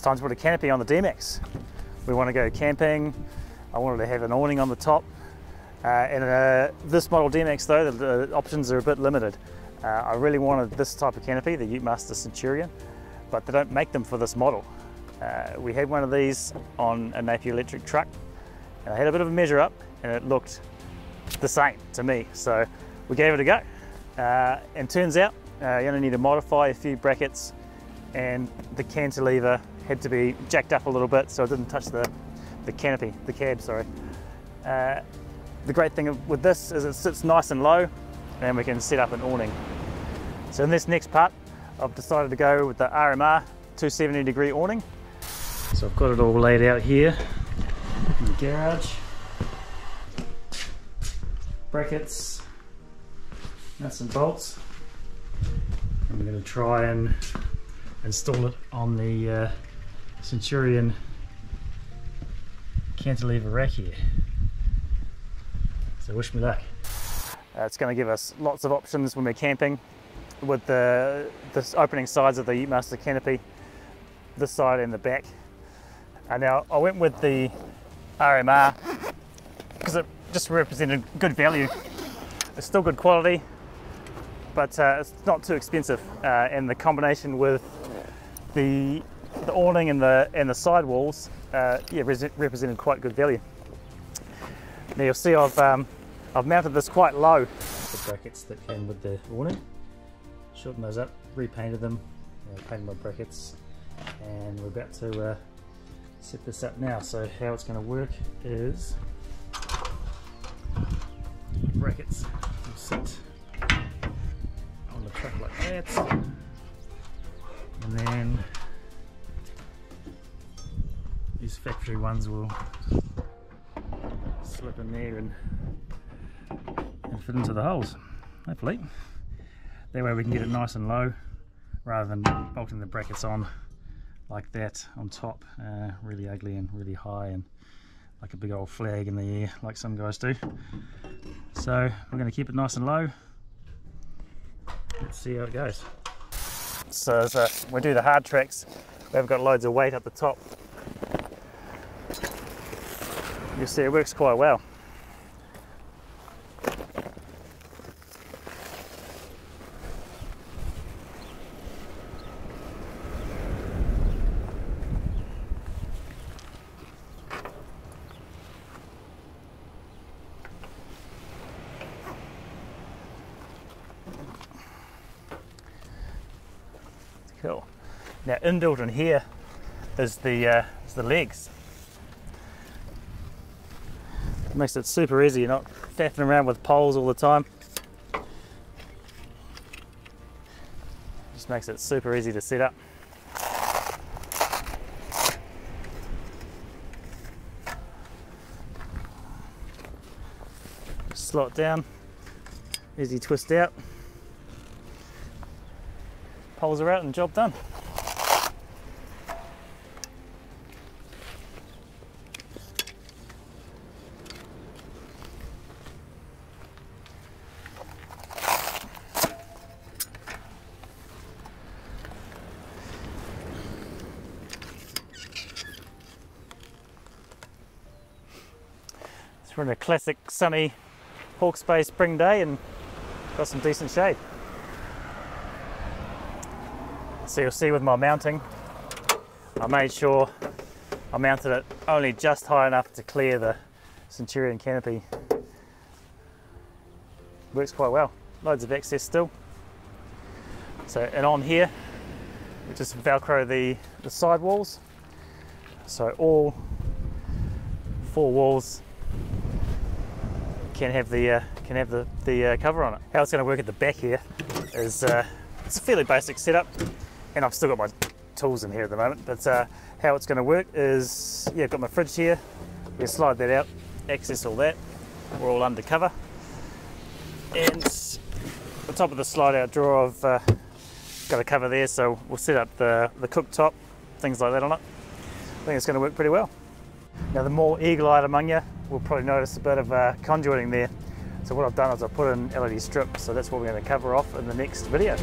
time to put a canopy on the Dmax. We want to go camping. I wanted to have an awning on the top. This model Dmax though, the options are a bit limited. I really wanted this type of canopy, the Utemaster Centurion, but they don't make them for this model. We had one of these on a Napier electric truck, and I had a bit of a measure up and it looked the same to me, so we gave it a go. And turns out you only need to modify a few brackets, and the cantilever had to be jacked up a little bit so it didn't touch the canopy, the cab, sorry. The great thing with this is it sits nice and low, and we can set up an awning. So in this next part, I've decided to go with the RMR 270-degree awning. So I've got it all laid out here in the garage. Brackets, nuts and bolts. And we're going to try and install it on the Centurion cantilever rack here. So wish me luck. It's going to give us lots of options when we're camping with the opening sides of the Utemaster canopy, this side and the back. Now I went with the RMR because it just represented good value. It's still good quality, but it's not too expensive, and the combination with the awning and the side walls represented quite good value. Now you'll see I've mounted this quite low. The brackets that came with the awning, shortened those up, repainted them, painted my brackets, and we're about to set this up now. So how it's going to work is brackets will sit on the truck like that, and then these factory ones will slip in there and fit into the holes, hopefully. That way we can get it nice and low rather than bolting the brackets on like that on top, really ugly and really high and like a big old flag in the air like some guys do. So we're going to keep it nice and low. Let's see how it goes. So as we do the hard tracks, we haven't got loads of weight up the top. You'll see it works quite well. Cool. Now inbuilt in here is the legs. It makes it super easy. You're not faffing around with poles all the time. Just makes it super easy to set up. Slot down, easy twist out. Poles are out and job done. We're in a classic sunny Hawke's Bay spring day and got some decent shade. So you'll see with my mounting, I made sure I mounted it only just high enough to clear the Centurion canopy. Works quite well, loads of access still. So, and on here, we just Velcro the side walls. So all 4 walls can have the cover on it. How it's going to work at the back here is it's a fairly basic setup, and I've still got my tools in here at the moment. But how it's going to work is, I've got my fridge here. We slide that out, access all that. We're all undercover, and the top of the slide-out drawer, I've got a cover there, so we'll set up the cooktop, things like that on it. I think it's going to work pretty well. Now the more eagle-eyed among you will probably notice a bit of conduiting there. So what I've done is I've put in LED strips, so that's what we're going to cover off in the next video.